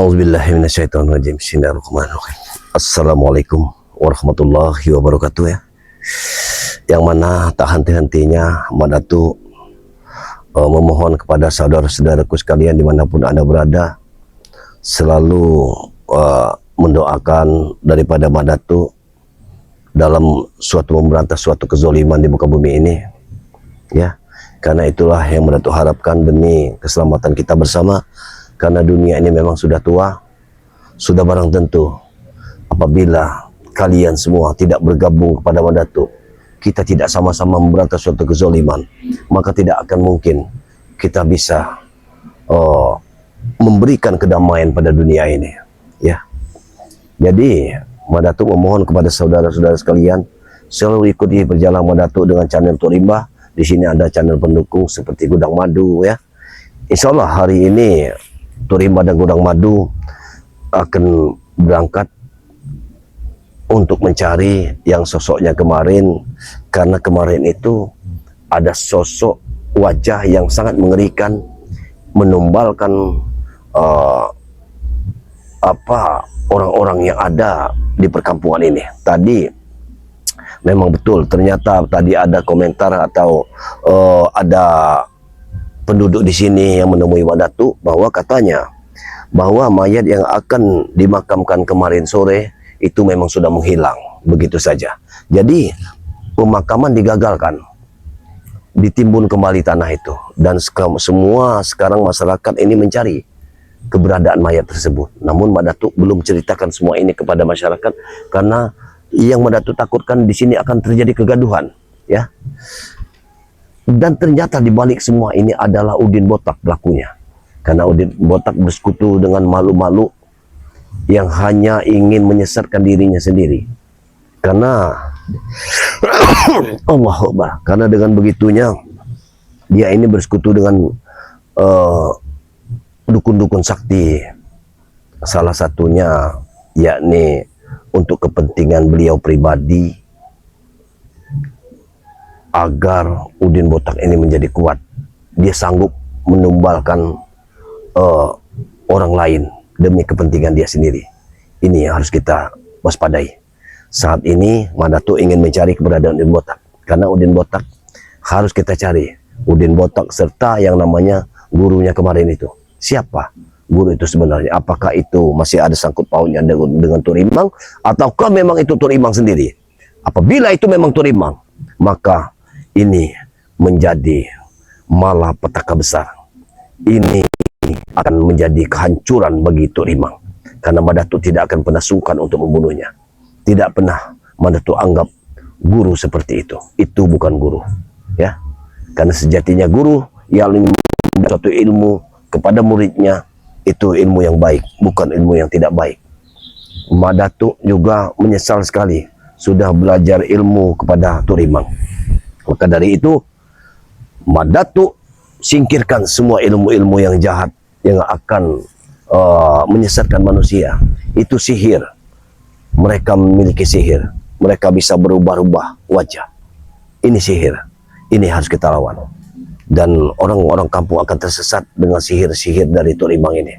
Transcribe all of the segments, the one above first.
A'udzubillahiminasyaitonirrajim. Bismillahirrahmanirrahim. Assalamualaikum warahmatullahi wabarakatuh ya. Yang mana tak henti-hentinya Madatu memohon kepada saudara-saudaraku sekalian dimanapun Anda berada, selalu mendoakan daripada Madatu dalam suatu memberantas suatu kezoliman di muka bumi ini ya. Karena itulah yang Madatu harapkan demi keselamatan kita bersama. Karena dunia ini memang sudah tua, sudah barang tentu apabila kalian semua tidak bergabung kepada Madatu, kita tidak sama-sama memberantas suatu kezoliman, maka tidak akan mungkin kita bisa memberikan kedamaian pada dunia ini ya. Jadi Madatu memohon kepada saudara-saudara sekalian selalu ikuti perjalanan Madatu dengan channel Turimba. Di sini ada channel pendukung seperti Gudang Madu ya. Insya Allah hari ini Turimba dan Gudang Madu akan berangkat untuk mencari yang sosoknya kemarin, karena kemarin itu ada sosok wajah yang sangat mengerikan, menumbalkan orang-orang yang ada di perkampungan ini. Tadi memang betul, ternyata tadi ada komentar atau ada penduduk di sini yang menemui Madatu bahwa katanya bahwa mayat yang akan dimakamkan kemarin sore itu memang sudah menghilang begitu saja. Jadi pemakaman digagalkan, ditimbun kembali tanah itu, dan semua sekarang masyarakat ini mencari keberadaan mayat tersebut. Namun Madatu belum ceritakan semua ini kepada masyarakat karena yang Madatu takutkan di sini akan terjadi kegaduhan ya. Dan ternyata dibalik semua ini adalah Udin Botak pelakunya. Karena Udin Botak bersekutu dengan malu-malu yang hanya ingin menyesatkan dirinya sendiri. Karena Allahu Akbar, karena dengan begitunya dia ini bersekutu dengan dukun-dukun sakti. Salah satunya yakni untuk kepentingan beliau pribadi, agar Udin Botak ini menjadi kuat. Dia sanggup menumbalkan orang lain demi kepentingan dia sendiri. Ini yang harus kita waspadai. Saat ini Madatu ingin mencari keberadaan Udin Botak, karena Udin Botak harus kita cari. Udin Botak serta yang namanya gurunya kemarin itu. Siapa guru itu sebenarnya? Apakah itu masih ada sangkut pautnya dengan Turimang, ataukah memang itu Turimang sendiri? Apabila itu memang Turimang, maka ini menjadi malapetaka besar. Ini akan menjadi kehancuran bagi Turimang, karena Madatu tidak akan pernah sungkan untuk membunuhnya. Tidak pernah Madatu anggap guru seperti itu. Itu bukan guru ya. Karena sejatinya guru yang memberikan suatu ilmu kepada muridnya itu ilmu yang baik, bukan ilmu yang tidak baik. Madatu juga menyesal sekali sudah belajar ilmu kepada Turimang. Maka dari itu Madatu singkirkan semua ilmu-ilmu yang jahat yang akan menyesatkan manusia. Itu sihir. Mereka memiliki sihir. Mereka bisa berubah-ubah wajah. Ini sihir. Ini harus kita lawan. Dan orang-orang kampung akan tersesat dengan sihir-sihir dari Turimang ini.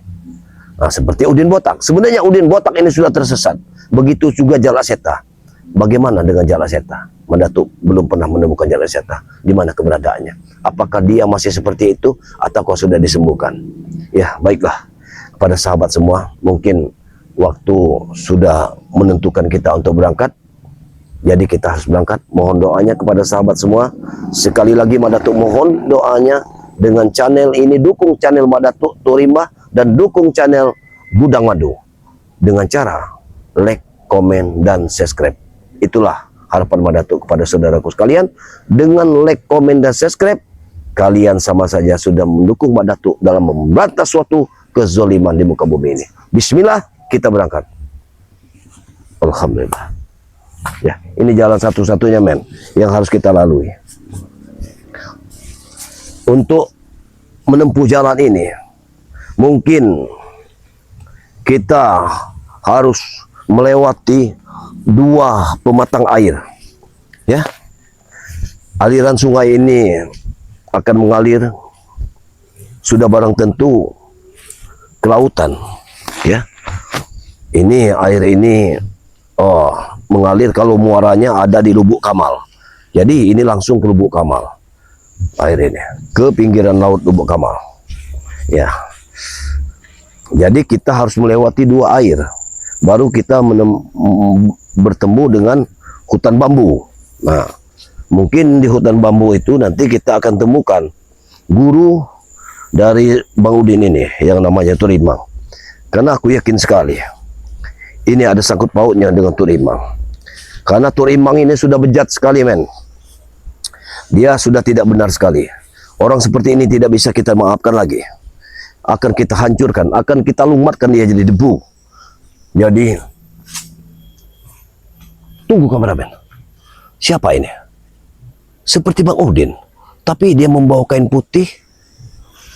Nah, seperti Udin Botak. Sebenarnya Udin Botak ini sudah tersesat. Begitu juga Jalaseta. Bagaimana dengan Jalaseta? Madatu belum pernah menemukan Jalaseta. Di mana keberadaannya? Apakah dia masih seperti itu ataukah sudah disembuhkan? Ya, baiklah. Kepada sahabat semua, mungkin waktu sudah menentukan kita untuk berangkat. Jadi kita harus berangkat. Mohon doanya kepada sahabat semua. Sekali lagi Madatu mohon doanya dengan channel ini, dukung channel Madatu Turimba dan dukung channel Gudang Madu dengan cara like, komen, dan subscribe. Itulah harapan Madatu kepada saudaraku sekalian. Dengan like, komen, dan subscribe, kalian sama saja sudah mendukung Madatu dalam memberantas suatu kezoliman di muka bumi ini. Bismillah, kita berangkat. Alhamdulillah. Ya, ini jalan satu-satunya men yang harus kita lalui. Untuk menempuh jalan ini, mungkin kita harus melewati dua pematang air. Ya, aliran sungai ini akan mengalir sudah barang tentu ke lautan. Ya, ini air ini mengalir, kalau muaranya ada di Lubuk Kamal. Jadi ini langsung ke Lubuk Kamal. Air ini ke pinggiran laut Lubuk Kamal. Ya. Jadi kita harus melewati dua air, baru kita bertemu dengan hutan bambu. Nah, mungkin di hutan bambu itu nanti kita akan temukan guru dari Bang Udin ini yang namanya Turimang. Karena aku yakin sekali ini ada sangkut pautnya dengan Turimang. Karena Turimang ini sudah bejat sekali, men. Dia sudah tidak benar sekali. Orang seperti ini tidak bisa kita maafkan lagi. Akan kita hancurkan, akan kita lumatkan dia jadi debu. Jadi, tunggu kameramen. Siapa ini? Seperti Bang Udin, tapi dia membawa kain putih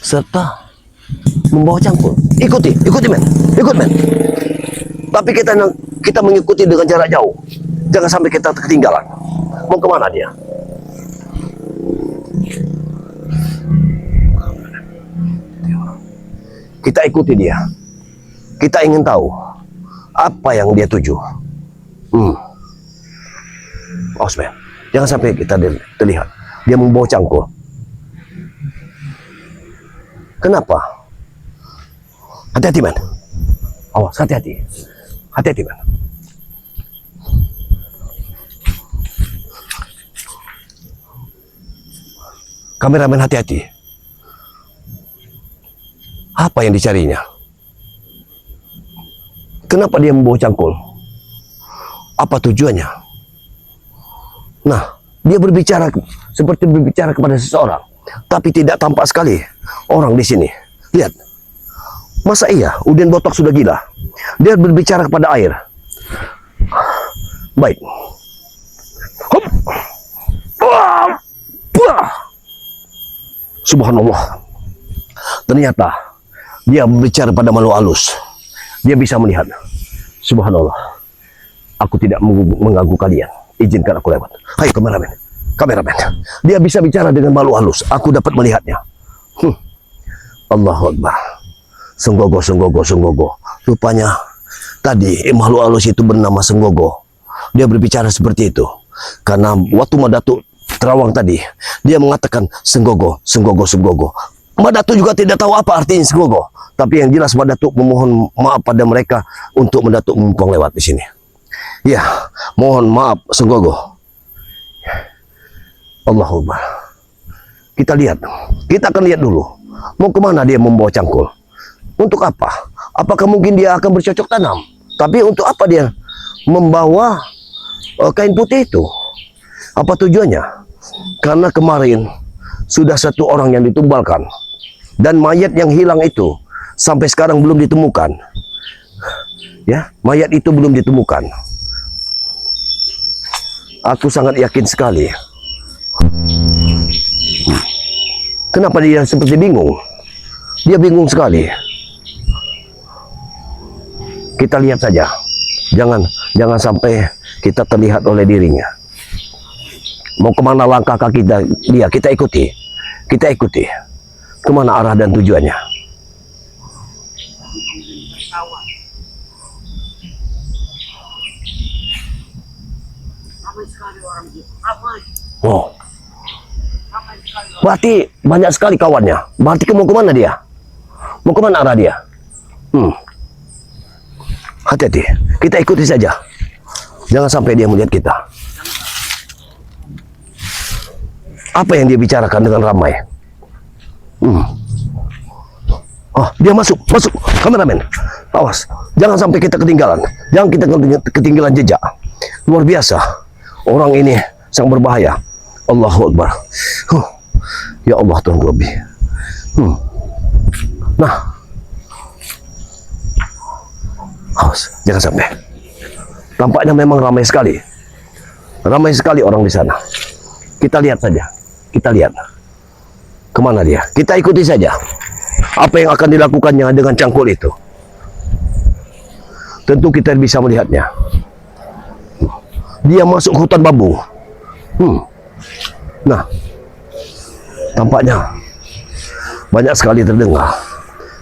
serta membawa cangkul. Ikuti men, ikut men. Tapi kita mengikuti dengan jarak jauh. Jangan sampai kita ketinggalan. Mau kemana dia? Kita ikuti dia. Kita ingin tahu apa yang dia tuju. Awas men, jangan sampai kita terlihat dia membawa cangkul. Kenapa? Hati-hati men. Awas, hati-hati. Hati-hati men. Kameramen, hati-hati. Apa yang dicarinya? Kenapa dia membawa cangkul? Apa tujuannya? Nah, dia berbicara seperti berbicara kepada seseorang, tapi tidak tampak sekali orang di sini. Lihat, masa iya Udin Botak sudah gila? Dia berbicara kepada air. Baik. Hup. Subhanallah. Ternyata dia berbicara pada makhluk halus. Dia bisa melihat. Subhanallah. Aku tidak mengganggu kalian. Izinkan aku lewat. Hai kameramen. Kameramen. Dia bisa bicara dengan makhluk halus. Aku dapat melihatnya. Allahu Akbar. Senggogo. Rupanya tadi makhluk halus itu bernama Senggogo. Dia berbicara seperti itu. Karena waktu Madatuk terawang tadi, dia mengatakan Senggogo. Madatuk juga tidak tahu apa artinya Senggogo. Tapi yang jelas Madatuk memohon maaf pada mereka untuk Madatuk menumpang lewat di sini. Ya, mohon maaf Senggogo. Allahu Akbar. Kita lihat. Kita akan lihat dulu. Mau kemana dia membawa cangkul? Untuk apa? Apakah mungkin dia akan bercocok tanam? Tapi untuk apa dia membawa kain putih itu? Apa tujuannya? Karena kemarin sudah satu orang yang ditumbalkan. Dan mayat yang hilang itu sampai sekarang belum ditemukan. Ya, mayat itu belum ditemukan. Aku sangat yakin sekali. Kenapa dia seperti bingung? Dia bingung sekali. Kita lihat saja. Jangan sampai kita terlihat oleh dirinya. Mau kemana langkah kaki dia? Kita ikuti. Kita ikuti. Kemana arah dan tujuannya? Oh, berarti banyak sekali kawannya. Berarti mau kemana dia? Mau kemana arah dia? Hati-hati. Kita ikuti saja. Jangan sampai dia melihat kita. Apa yang dia bicarakan dengan ramai? Oh, dia masuk. Kameramen, awas. Jangan sampai kita ketinggalan. Jangan kita ketinggalan jejak. Luar biasa. Orang ini sangat berbahaya. Allahu Akbar. Ya Allah Tuhan Rabbi. Nah, awas. Jangan sampai. Tampaknya memang ramai sekali. Ramai sekali orang di sana. Kita lihat saja. Kita lihat. Kemana dia? Kita ikuti saja. Apa yang akan dilakukannya dengan cangkul itu? Tentu kita bisa melihatnya. Dia masuk hutan bambu. Nah, tampaknya banyak sekali terdengar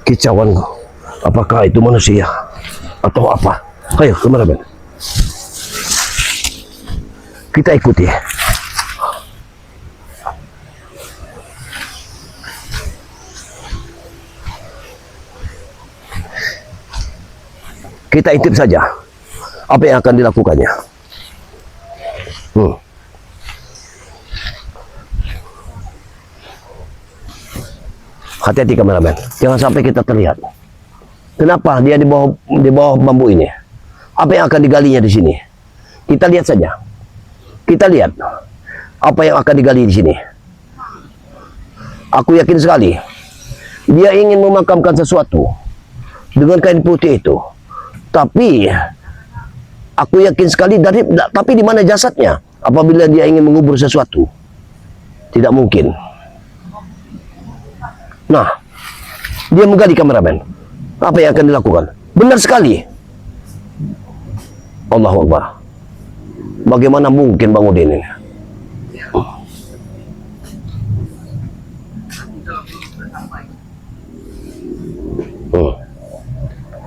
kicauan Apakah itu manusia atau apa? Ayo, kameramen. Kita ikuti. Kita intip saja apa yang akan dilakukannya. Hati-hati kameramen, jangan sampai kita terlihat. Kenapa dia di bawah bambu ini? Apa yang akan digalinya di sini? Kita lihat saja. Kita lihat apa yang akan digali di sini. Aku yakin sekali dia ingin memakamkan sesuatu dengan kain putih itu. Tapi aku yakin sekali tapi di mana jasadnya? Apabila dia ingin mengubur sesuatu, tidak mungkin. Nah, dia menggali kameramen. Apa yang akan dilakukan? Benar sekali. Allahu Akbar. Bagaimana mungkin Bang Udin ini?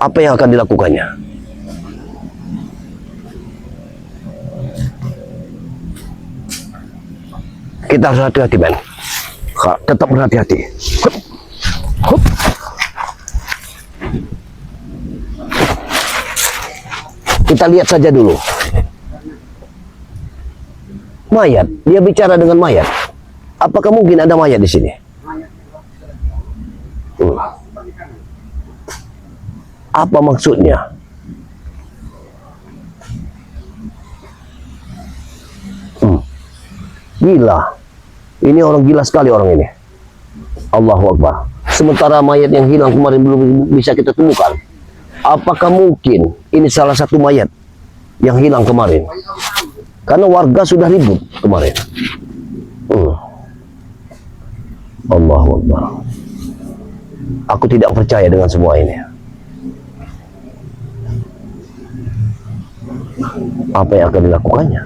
Apa yang akan dilakukannya? Kita harus hati-hati, Ben. Tetap berhati-hati. Hup. Kita lihat saja dulu. Mayat, dia bicara dengan mayat. Apakah mungkin ada mayat di sini? Apa maksudnya? Gila. Ini orang gila sekali orang ini. Allahu Akbar. Sementara mayat yang hilang kemarin belum bisa kita temukan. Apakah mungkin ini salah satu mayat yang hilang kemarin? Karena warga sudah ribut kemarin. Allahu Akbar. Aku tidak percaya dengan semua ini. Apa yang akan dilakukannya?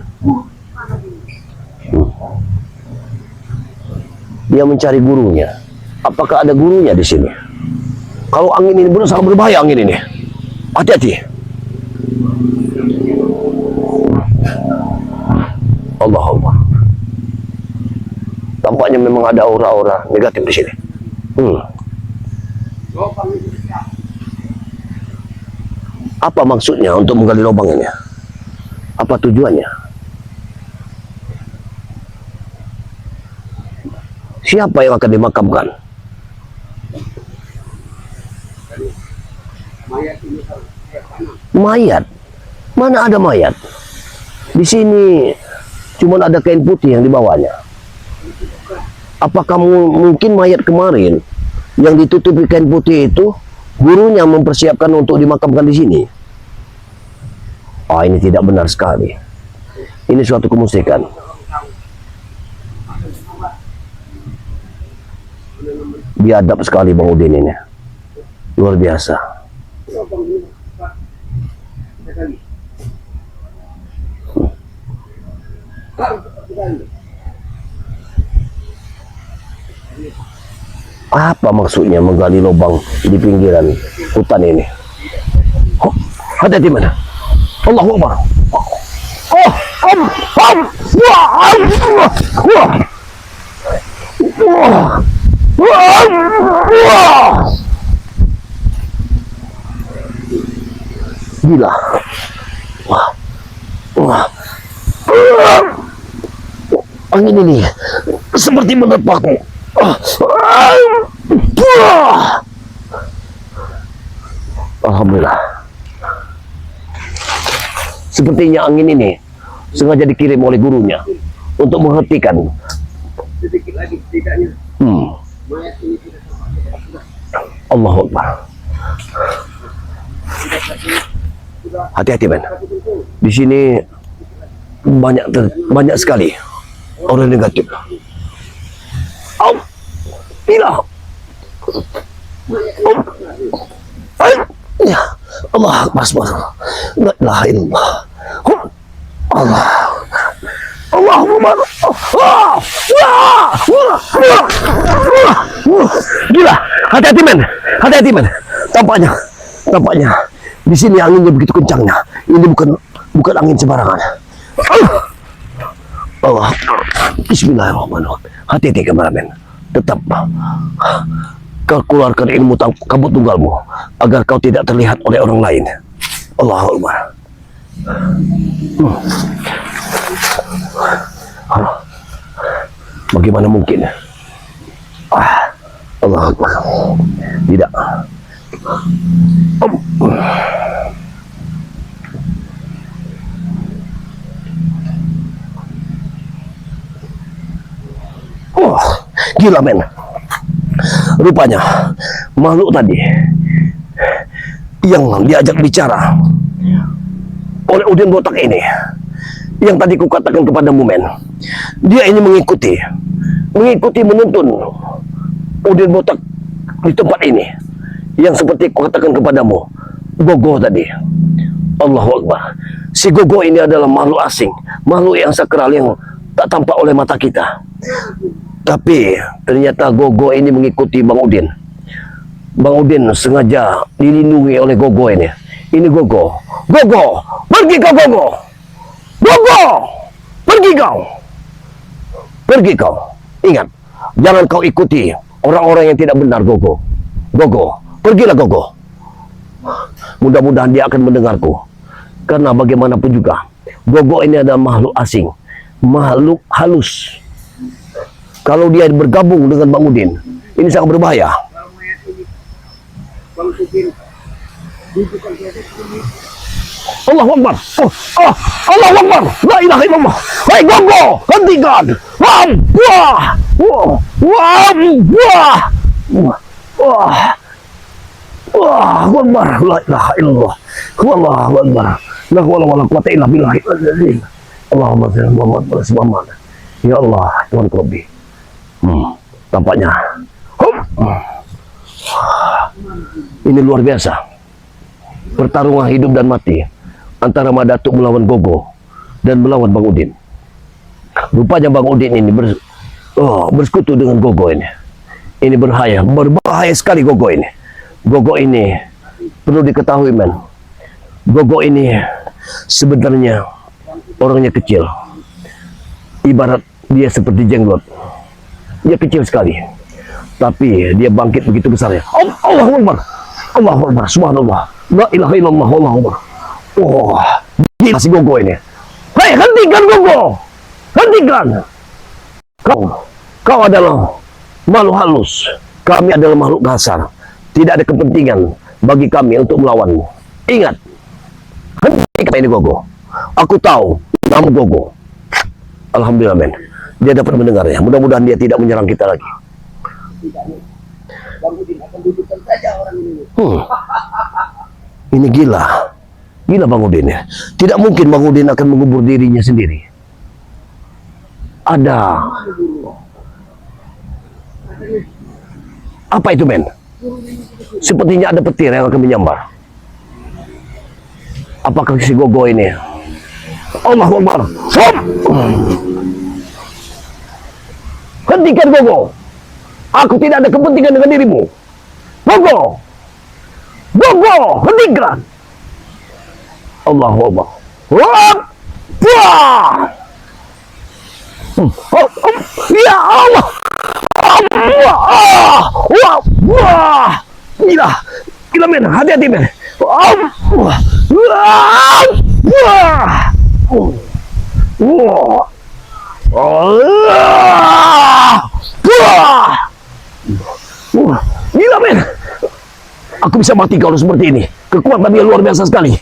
Dia mencari gurunya. Apakah ada gurunya di sini? Kalau angin ini benar sangat berbahaya angin ini. Hati-hati. Allah Allah. Tampaknya memang ada aura-aura negatif di sini. Apa maksudnya untuk menggali lubang ini? Apa tujuannya? Siapa yang akan dimakamkan? Mayat? Mana ada mayat? Di sini cuma ada kain putih yang dibawanya. Apakah mungkin mayat kemarin yang ditutupi kain putih itu gurunya mempersiapkan untuk dimakamkan di sini? Ini tidak benar sekali. Ini suatu kemusyrikan. Biadab sekali Bang Udin ini. Luar biasa. Apa maksudnya menggali lubang di pinggiran hutan ini? Hati-hati mana? Allahu Akbar. Gila. Angin ini seperti menerpaku. Alhamdulillah. Sepertinya angin ini sengaja dikirim oleh gurunya untuk menghentikan. Allahu Akbar. Hati-hati men. Di sini banyak sekali orang negatif. Gila. Ya Allah Akbar. La ilaha illallah. Allah. Allahumma. Gila. Hati-hati men. Hati-hati men. Tampaknya Tampaknya di sini anginnya begitu kencangnya. Ini bukan angin sembarangan. Allah, Bismillahirrahmanirrahim. Hati-hati kameramen. Tetap kau keluarkan ilmu kabut tunggalmu agar kau tidak terlihat oleh orang lain. Allahu Akbar. Bagaimana mungkin? Allahu Akbar. Tidak. Gila men. Rupanya makhluk tadi yang diajak bicara oleh Udin Botak ini, yang tadi kukatakan kepadamu men, dia ini mengikuti menuntun Udin Botak di tempat ini, yang seperti kukatakan kepadamu, Gogo tadi. Allahu Akbar. Si Gogo ini adalah makhluk asing, makhluk yang sakral yang tak tampak oleh mata kita. Tapi ternyata Gogo ini mengikuti Bang Udin. Bang Udin sengaja dilindungi oleh Gogo ini. Ini Gogo. Gogo, pergi kau Gogo. Gogo, pergi kau. Pergi kau. Ingat, jangan kau ikuti orang-orang yang tidak benar Gogo. Gogo, pergilah Gogo. Mudah-mudahan dia akan mendengarku. Karena bagaimanapun juga, Gogo ini adalah makhluk asing, makhluk halus. Kalau dia bergabung dengan Bang Udin, ini sangat berbahaya. Allahu Akbar. Allahu Akbar. La ilaha illallah. Hai Gogo, hentikan. Wah. Akbar. La ilaha illallah. Wallahu Akbar. La hawla wala quwwata illa billah. Allahumma shalli ala Muhammad. Ya Allah, Tuhan Rabbi. Tampaknya ini luar biasa. Pertarungan hidup dan mati antara Madatuk melawan Gogo dan melawan Bang Udin. Rupanya Bang Udin ini bersekutu dengan Gogo ini. Ini berbahaya sekali Gogo ini. Gogo ini perlu diketahui men. Gogo ini sebenarnya orangnya kecil. Ibarat dia seperti jenglot. Dia kecil sekali, tapi dia bangkit begitu besarnya. Allahu Akbar. Allahu Akbar. Subhanallah. La ilaha illallah. Allahu Akbar. Gila si Gogo ini. Hei, hentikan Gogo. Hentikan. Kau adalah makhluk halus. Kami adalah makhluk kasar. Tidak ada kepentingan bagi kami untuk melawanmu. Ingat. Hentikan ini Gogo. Aku tahu nama Gogo. Alhamdulillah men. Dia dapat mendengarnya. Mudah-mudahan dia tidak menyerang kita lagi. Ini gila. Gila Bang Udin ya. Tidak mungkin Bang Udin akan mengubur dirinya sendiri. Ada. Apa itu men? Sepertinya ada petir yang akan menyambar. Apakah si Gogo ini? Allahu Akbar. Stop! Hentikan Gogo. Aku tidak ada kepentingan dengan dirimu. Gogo. Gogo, hentikan. Allahu Akbar. Ya Allah. Gila. Gila men, hati-hati men. Gila men. Aku bisa mati kalau seperti ini. Kekuatan dia luar biasa sekali.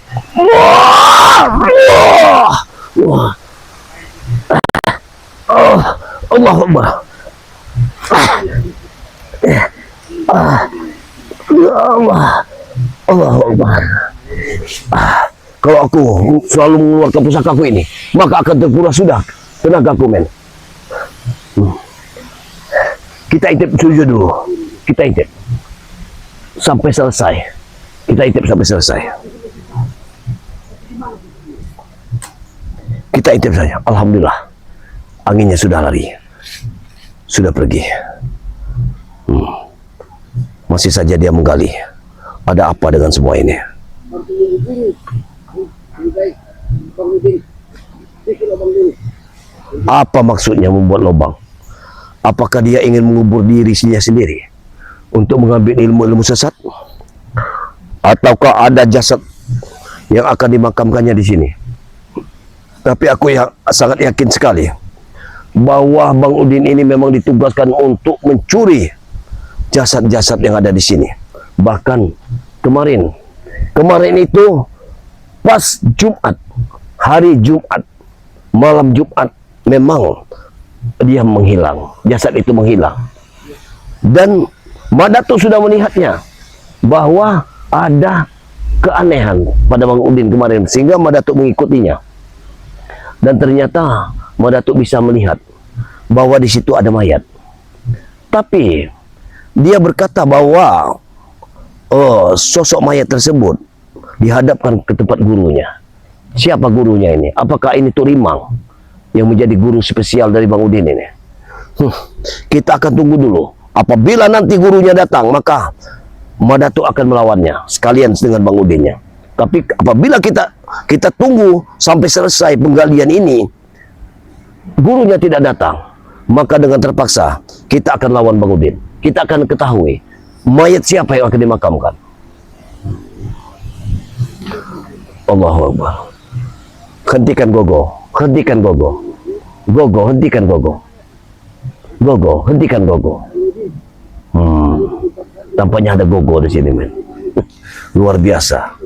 Allahu Akbar. Ya Allah. Allahu Akbar. Kalau aku selalu mengeluarkan pusakaku ini, maka akan terkuras sudah tenagaku men. Kita intip sujud dulu. Kita intip sampai selesai. Kita intip sampai selesai. Kita intip saja. Alhamdulillah. Anginnya sudah lari. Sudah pergi. Masih saja dia menggali. Ada apa dengan semua ini? Apa maksudnya membuat lubang? Apakah dia ingin mengubur dirinya sendiri untuk mengambil ilmu-ilmu sesat? Ataukah ada jasad yang akan dimakamkannya di sini? Tapi aku sangat yakin sekali bahwa Bang Udin ini memang ditugaskan untuk mencuri jasad-jasad yang ada di sini. Bahkan kemarin itu pas Jumat, hari Jumat, malam Jumat, memang dia menghilang, jasad itu menghilang. Dan Madatuk sudah melihatnya bahwa ada keanehan pada Bang Udin kemarin, sehingga Madatuk mengikutinya. Dan ternyata Madatuk bisa melihat bahwa di situ ada mayat. Tapi dia berkata bahwa sosok mayat tersebut dihadapkan ke tempat gurunya. Siapa gurunya ini? Apakah ini Turimang yang menjadi guru spesial dari Bang Udin ini? Kita akan tunggu dulu. Apabila nanti gurunya datang, maka Madatuk akan melawannya sekalian dengan Bang Udinnya. Tapi apabila kita tunggu sampai selesai penggalian ini, gurunya tidak datang, maka dengan terpaksa kita akan lawan Bang Udin. Kita akan ketahui mayat siapa yang akan dimakamkan. Allahu Akbar. Hentikan gogo, hentikan gogo. Gogo, hentikan gogo. Gogo, hentikan gogo. Tampaknya ada gogo di sini, men. Luar biasa.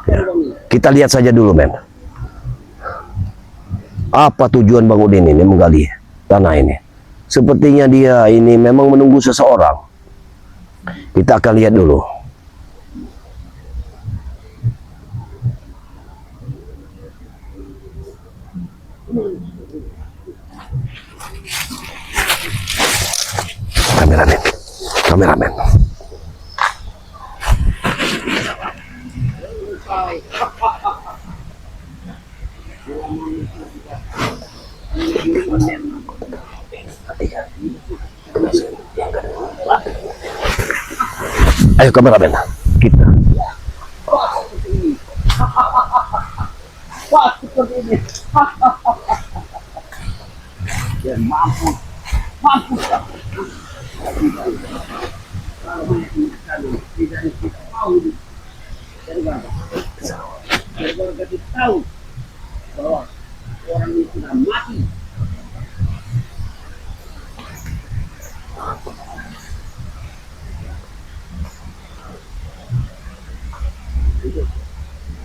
Ya. Kita lihat saja dulu, men. Apa tujuan Bang Udin ini menggali tanah ini? Sepertinya dia ini memang menunggu seseorang. Kita akan lihat dulu. Kameramen. Ayo kameramen, kita. Wah, seperti ini. Dan mampu. Tidak kita tahu. Keluarga kita tahu bahwa orang ini sudah mati.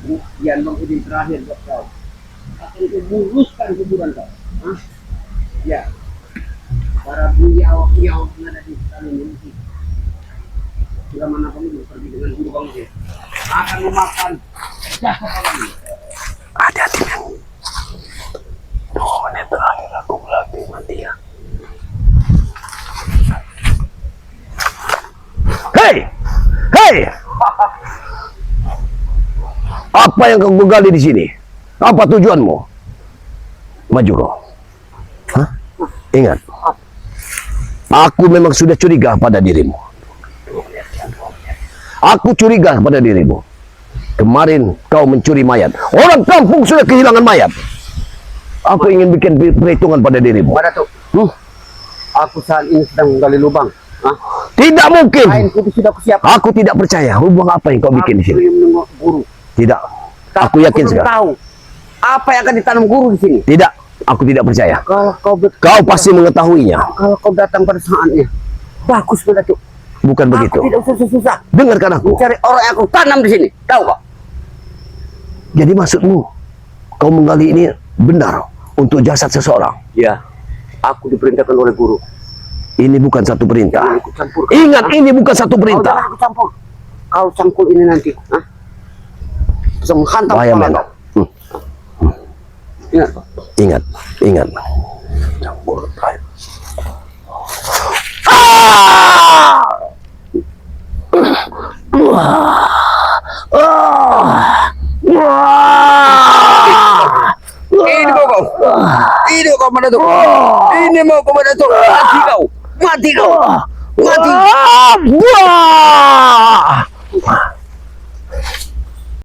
Buktian Bang Udin terakhir buat kau. Akan kubuluskan kuburan kau. Hah? Ya. Para bunyi awak yang ada di sana ini. Sudah mana kamu pergi dengan guru Bang Udin. Akan memakan jasad orang ini. Hati-hati, men. 2 menit terakhir aku lagi mati ya. Hei! Apa yang kau gali di sini? Apa tujuanmu? Maju kau. Hah? Ingat, aku memang sudah curiga pada dirimu. Aku curiga pada dirimu. Kemarin kau mencuri mayat. Orang kampung sudah kehilangan mayat. Aku ingin bikin perhitungan pada dirimu. Madatuk. Aku saat ini sedang menggali lubang. Hah? Tidak mungkin. Kainku sudah kusiapkan. Aku tidak percaya. Lubang apa yang kau bikin di sini? Aku yang menengok guru. Tidak. Aku yakin sekali. Tahu apa yang akan ditanam guru di sini. Tidak. Aku tidak percaya. Kalau Kau pasti mengetahuinya. Kalau kau datang pada saatnya, bagus Madatuk. Bukan begitu. Aku tidak susah-susah Dengarkan aku. mencari orang yang aku tanam di sini. Tahu kok? Jadi maksudmu, kau menggali ini benar untuk jasad seseorang? Ya. Aku diperintahkan oleh guru. Ini bukan satu perintah. Jangan aku campur. Ingat, ini bukan satu Kau perintah. jangan aku campur. Kau cangkul ini nanti. Hah? Bisa menghantam Bahaya, kepala men. kau. Ingat kok. Ingat. Campur. Ini mau kau. Ini kau Madatuk. Ini mau kau Madatuk. Mati kau. Mati. Wah!